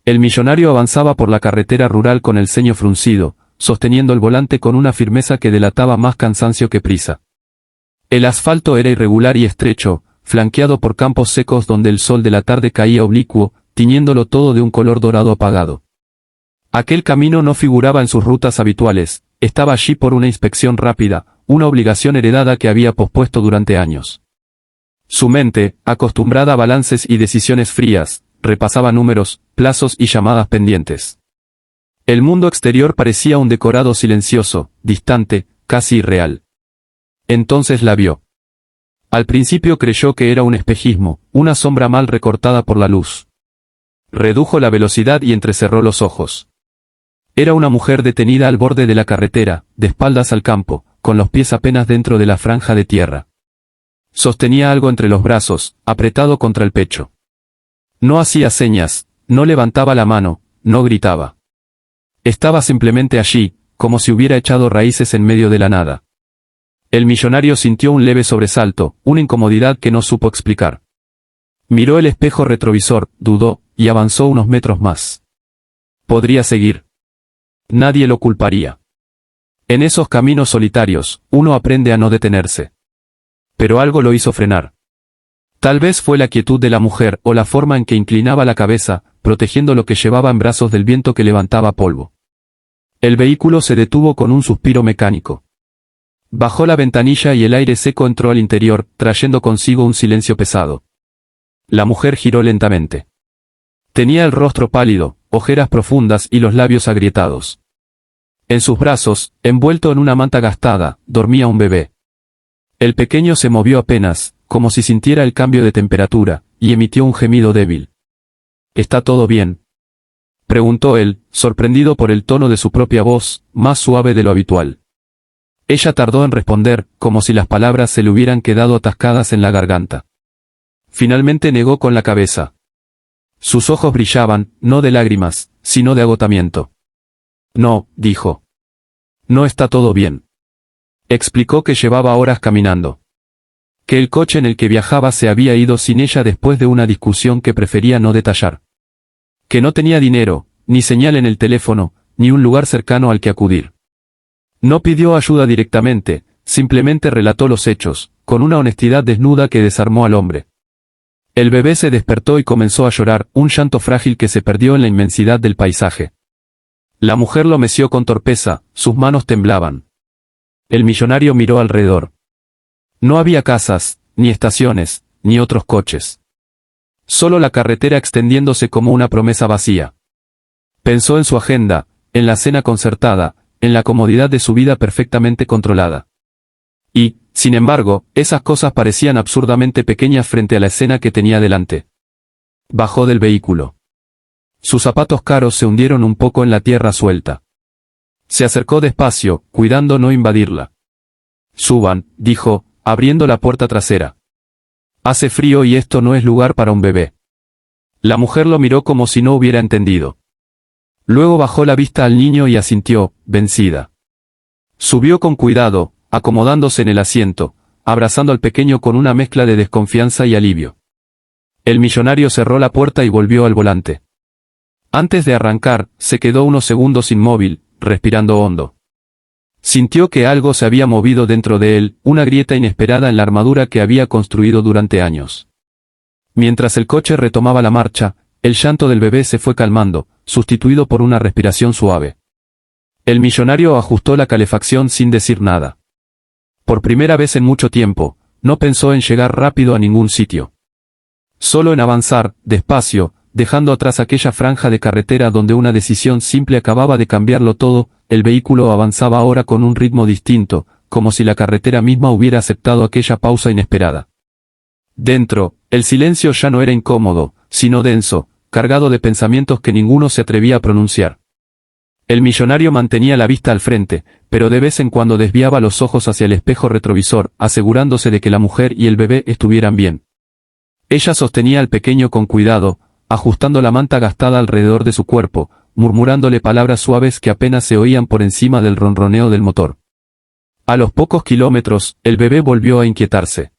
El millonario avanzaba por la carretera rural con el ceño fruncido, sosteniendo el volante con una firmeza que delataba más cansancio que prisa. El asfalto era irregular y estrecho, flanqueado por campos secos donde el sol de la tarde caía oblicuo, tiñéndolo todo de un color dorado apagado. Aquel camino no figuraba en sus rutas habituales, estaba allí por una inspección rápida, una obligación heredada que había pospuesto durante años. Su mente, acostumbrada a balances y decisiones frías, repasaba números, plazos y llamadas pendientes. El mundo exterior parecía un decorado silencioso, distante, casi irreal. Entonces la vio. Al principio creyó que era un espejismo, una sombra mal recortada por la luz. Redujo la velocidad y entrecerró los ojos. Era una mujer detenida al borde de la carretera, de espaldas al campo, con los pies apenas dentro de la franja de tierra. Sostenía algo entre los brazos, apretado contra el pecho. No hacía señas, no levantaba la mano, no gritaba. Estaba simplemente allí, como si hubiera echado raíces en medio de la nada. El millonario sintió un leve sobresalto, una incomodidad que no supo explicar. Miró el espejo retrovisor, dudó, y avanzó unos metros más. Podría seguir. Nadie lo culparía. En esos caminos solitarios, uno aprende a no detenerse. Pero algo lo hizo frenar. Tal vez fue la quietud de la mujer o la forma en que inclinaba la cabeza, protegiendo lo que llevaba en brazos del viento que levantaba polvo. El vehículo se detuvo con un suspiro mecánico. Bajó la ventanilla y el aire seco entró al interior, trayendo consigo un silencio pesado. La mujer giró lentamente. Tenía el rostro pálido, ojeras profundas y los labios agrietados. En sus brazos, envuelto en una manta gastada, dormía un bebé. El pequeño se movió apenas, como si sintiera el cambio de temperatura, y emitió un gemido débil. ¿Está todo bien?, preguntó él, sorprendido por el tono de su propia voz, más suave de lo habitual. Ella tardó en responder, como si las palabras se le hubieran quedado atascadas en la garganta. Finalmente negó con la cabeza. Sus ojos brillaban, no de lágrimas, sino de agotamiento. No, dijo. No está todo bien. Explicó que llevaba horas caminando. Que el coche en el que viajaba se había ido sin ella después de una discusión que prefería no detallar. Que no tenía dinero, ni señal en el teléfono, ni un lugar cercano al que acudir. No pidió ayuda directamente, simplemente relató los hechos, con una honestidad desnuda que desarmó al hombre. El bebé se despertó y comenzó a llorar, un llanto frágil que se perdió en la inmensidad del paisaje. La mujer lo meció con torpeza, sus manos temblaban. El millonario miró alrededor. No había casas, ni estaciones, ni otros coches. Solo la carretera extendiéndose como una promesa vacía. Pensó en su agenda, en la cena concertada, en la comodidad de su vida perfectamente controlada. Y, sin embargo, esas cosas parecían absurdamente pequeñas frente a la escena que tenía delante. Bajó del vehículo. Sus zapatos caros se hundieron un poco en la tierra suelta. Se acercó despacio, cuidando no invadirla. Suban, dijo, abriendo la puerta trasera. Hace frío y esto no es lugar para un bebé. La mujer lo miró como si no hubiera entendido. Luego bajó la vista al niño y asintió, vencida. Subió con cuidado, acomodándose en el asiento, abrazando al pequeño con una mezcla de desconfianza y alivio. El millonario cerró la puerta y volvió al volante. Antes de arrancar, se quedó unos segundos inmóvil, respirando hondo. Sintió que algo se había movido dentro de él, una grieta inesperada en la armadura que había construido durante años. Mientras el coche retomaba la marcha, el llanto del bebé se fue calmando, sustituido por una respiración suave. El millonario ajustó la calefacción sin decir nada. Por primera vez en mucho tiempo, no pensó en llegar rápido a ningún sitio. Solo en avanzar, despacio, dejando atrás aquella franja de carretera donde una decisión simple acababa de cambiarlo todo. El vehículo avanzaba ahora con un ritmo distinto, como si la carretera misma hubiera aceptado aquella pausa inesperada. Dentro, el silencio ya no era incómodo, sino denso, cargado de pensamientos que ninguno se atrevía a pronunciar. El millonario mantenía la vista al frente, pero de vez en cuando desviaba los ojos hacia el espejo retrovisor, asegurándose de que la mujer y el bebé estuvieran bien. Ella sostenía al pequeño con cuidado, ajustando la manta gastada alrededor de su cuerpo, murmurándole palabras suaves que apenas se oían por encima del ronroneo del motor. A los pocos kilómetros, el bebé volvió a inquietarse.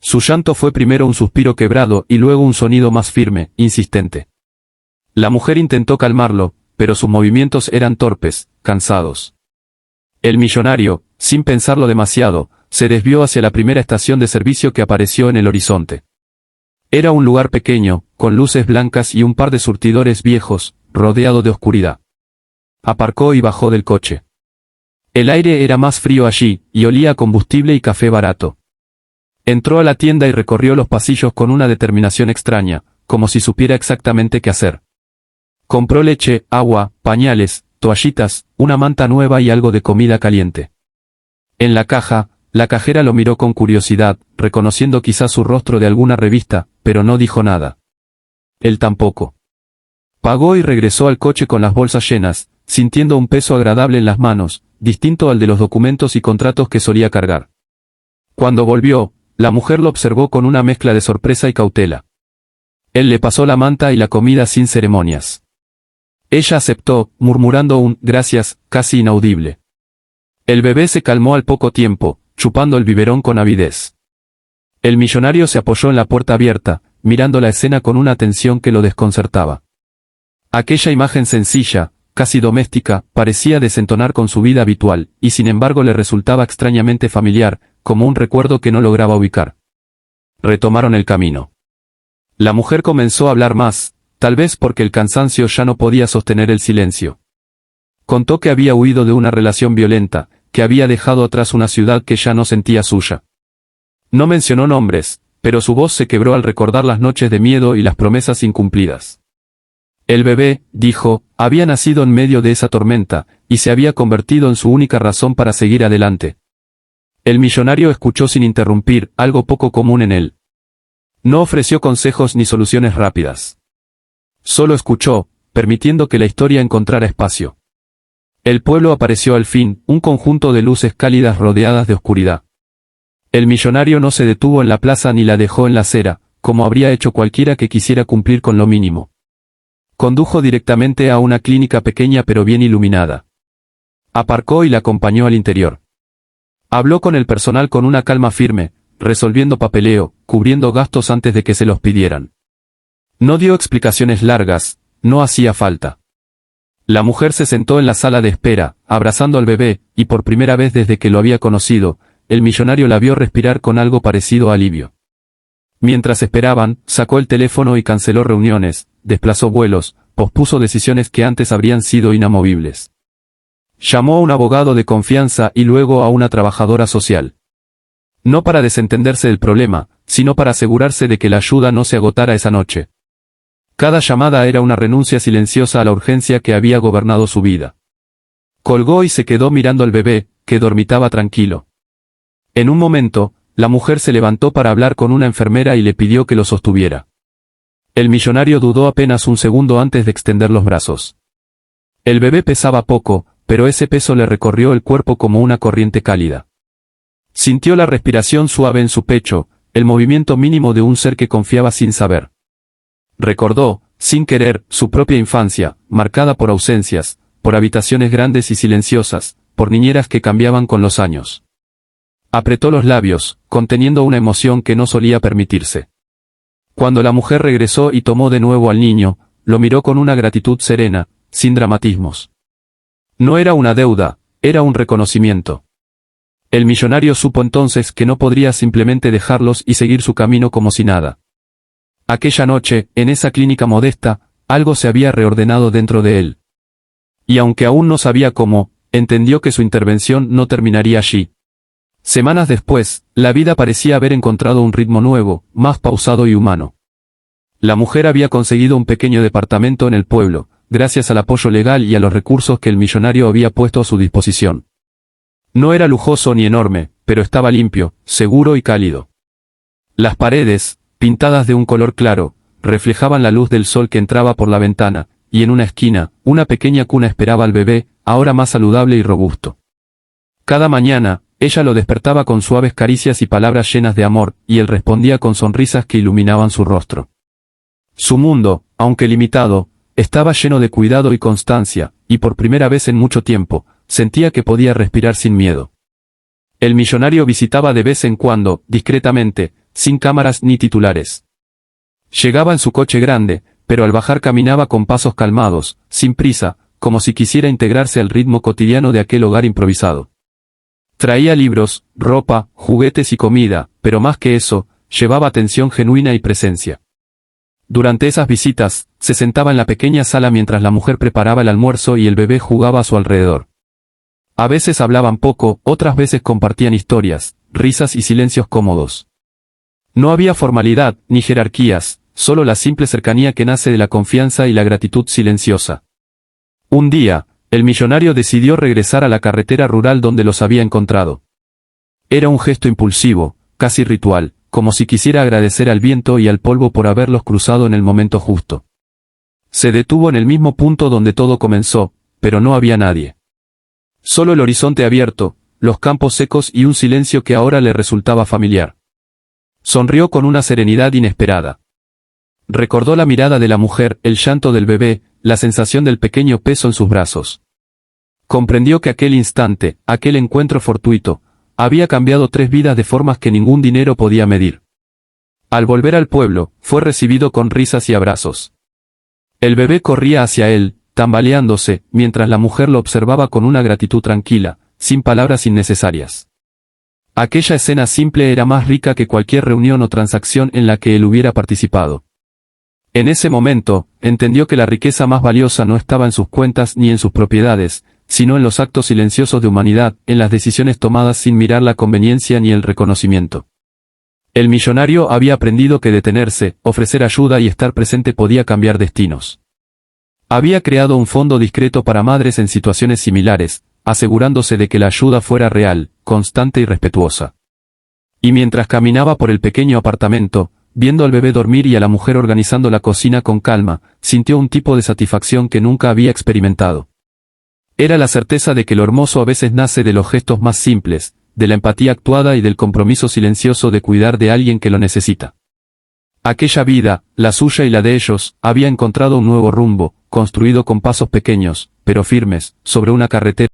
Su llanto fue primero un suspiro quebrado y luego un sonido más firme, insistente. La mujer intentó calmarlo, pero sus movimientos eran torpes, cansados. El millonario, sin pensarlo demasiado, se desvió hacia la primera estación de servicio que apareció en el horizonte. Era un lugar pequeño, con luces blancas y un par de surtidores viejos, rodeado de oscuridad. Aparcó y bajó del coche. El aire era más frío allí, y olía a combustible y café barato. Entró a la tienda y recorrió los pasillos con una determinación extraña, como si supiera exactamente qué hacer. Compró leche, agua, pañales, toallitas, una manta nueva y algo de comida caliente. En la caja, la cajera lo miró con curiosidad, reconociendo quizás su rostro de alguna revista, pero no dijo nada. Él tampoco. Pagó y regresó al coche con las bolsas llenas, sintiendo un peso agradable en las manos, distinto al de los documentos y contratos que solía cargar. Cuando volvió, la mujer lo observó con una mezcla de sorpresa y cautela. Él le pasó la manta y la comida sin ceremonias. Ella aceptó, murmurando un «gracias», casi inaudible. El bebé se calmó al poco tiempo, chupando el biberón con avidez. El millonario se apoyó en la puerta abierta, mirando la escena con una atención que lo desconcertaba. Aquella imagen sencilla, casi doméstica, parecía desentonar con su vida habitual, y sin embargo le resultaba extrañamente familiar, como un recuerdo que no lograba ubicar. Retomaron el camino. La mujer comenzó a hablar más, tal vez porque el cansancio ya no podía sostener el silencio. Contó que había huido de una relación violenta, que había dejado atrás una ciudad que ya no sentía suya. No mencionó nombres, pero su voz se quebró al recordar las noches de miedo y las promesas incumplidas. El bebé, dijo, había nacido en medio de esa tormenta, y se había convertido en su única razón para seguir adelante. El millonario escuchó sin interrumpir, algo poco común en él. No ofreció consejos ni soluciones rápidas. Solo escuchó, permitiendo que la historia encontrara espacio. El pueblo apareció al fin, un conjunto de luces cálidas rodeadas de oscuridad. El millonario no se detuvo en la plaza ni la dejó en la acera, como habría hecho cualquiera que quisiera cumplir con lo mínimo. Condujo directamente a una clínica pequeña pero bien iluminada. Aparcó y la acompañó al interior. Habló con el personal con una calma firme, resolviendo papeleo, cubriendo gastos antes de que se los pidieran. No dio explicaciones largas, no hacía falta. La mujer se sentó en la sala de espera, abrazando al bebé, y por primera vez desde que lo había conocido, el millonario la vio respirar con algo parecido a alivio. Mientras esperaban, sacó el teléfono y canceló reuniones, desplazó vuelos, pospuso decisiones que antes habrían sido inamovibles. Llamó a un abogado de confianza y luego a una trabajadora social. No para desentenderse del problema, sino para asegurarse de que la ayuda no se agotara esa noche. Cada llamada era una renuncia silenciosa a la urgencia que había gobernado su vida. Colgó y se quedó mirando al bebé, que dormitaba tranquilo. En un momento, la mujer se levantó para hablar con una enfermera y le pidió que lo sostuviera. El millonario dudó apenas un segundo antes de extender los brazos. El bebé pesaba poco, pero ese peso le recorrió el cuerpo como una corriente cálida. Sintió la respiración suave en su pecho, el movimiento mínimo de un ser que confiaba sin saber. Recordó, sin querer, su propia infancia, marcada por ausencias, por habitaciones grandes y silenciosas, por niñeras que cambiaban con los años. Apretó los labios, conteniendo una emoción que no solía permitirse. Cuando la mujer regresó y tomó de nuevo al niño, lo miró con una gratitud serena, sin dramatismos. No era una deuda, era un reconocimiento. El millonario supo entonces que no podría simplemente dejarlos y seguir su camino como si nada. Aquella noche, en esa clínica modesta, algo se había reordenado dentro de él. Y aunque aún no sabía cómo, entendió que su intervención no terminaría allí. Semanas después, la vida parecía haber encontrado un ritmo nuevo, más pausado y humano. La mujer había conseguido un pequeño departamento en el pueblo, gracias al apoyo legal y a los recursos que el millonario había puesto a su disposición. No era lujoso ni enorme, pero estaba limpio, seguro y cálido. Las paredes, pintadas de un color claro, reflejaban la luz del sol que entraba por la ventana, y en una esquina, una pequeña cuna esperaba al bebé, ahora más saludable y robusto. Cada mañana, ella lo despertaba con suaves caricias y palabras llenas de amor, y él respondía con sonrisas que iluminaban su rostro. Su mundo, aunque limitado, estaba lleno de cuidado y constancia, y por primera vez en mucho tiempo, sentía que podía respirar sin miedo. El millonario visitaba de vez en cuando, discretamente, sin cámaras ni titulares. Llegaba en su coche grande, pero al bajar caminaba con pasos calmados, sin prisa, como si quisiera integrarse al ritmo cotidiano de aquel hogar improvisado. Traía libros, ropa, juguetes y comida, pero más que eso, llevaba atención genuina y presencia. Durante esas visitas, se sentaba en la pequeña sala mientras la mujer preparaba el almuerzo y el bebé jugaba a su alrededor. A veces hablaban poco, otras veces compartían historias, risas y silencios cómodos. No había formalidad, ni jerarquías, solo la simple cercanía que nace de la confianza y la gratitud silenciosa. Un día, el millonario decidió regresar a la carretera rural donde los había encontrado. Era un gesto impulsivo, casi ritual, como si quisiera agradecer al viento y al polvo por haberlos cruzado en el momento justo. Se detuvo en el mismo punto donde todo comenzó, pero no había nadie. Solo el horizonte abierto, los campos secos y un silencio que ahora le resultaba familiar. Sonrió con una serenidad inesperada. Recordó la mirada de la mujer, el llanto del bebé, la sensación del pequeño peso en sus brazos. Comprendió que aquel instante, aquel encuentro fortuito, había cambiado 3 vidas de formas que ningún dinero podía medir. Al volver al pueblo, fue recibido con risas y abrazos. El bebé corría hacia él, tambaleándose, mientras la mujer lo observaba con una gratitud tranquila, sin palabras innecesarias. Aquella escena simple era más rica que cualquier reunión o transacción en la que él hubiera participado. En ese momento, entendió que la riqueza más valiosa no estaba en sus cuentas ni en sus propiedades, sino en los actos silenciosos de humanidad, en las decisiones tomadas sin mirar la conveniencia ni el reconocimiento. El millonario había aprendido que detenerse, ofrecer ayuda y estar presente podía cambiar destinos. Había creado un fondo discreto para madres en situaciones similares, asegurándose de que la ayuda fuera real, constante y respetuosa. Y mientras caminaba por el pequeño apartamento, viendo al bebé dormir y a la mujer organizando la cocina con calma, sintió un tipo de satisfacción que nunca había experimentado. Era la certeza de que lo hermoso a veces nace de los gestos más simples, de la empatía actuada y del compromiso silencioso de cuidar de alguien que lo necesita. Aquella vida, la suya y la de ellos, había encontrado un nuevo rumbo, construido con pasos pequeños, pero firmes, sobre una carretera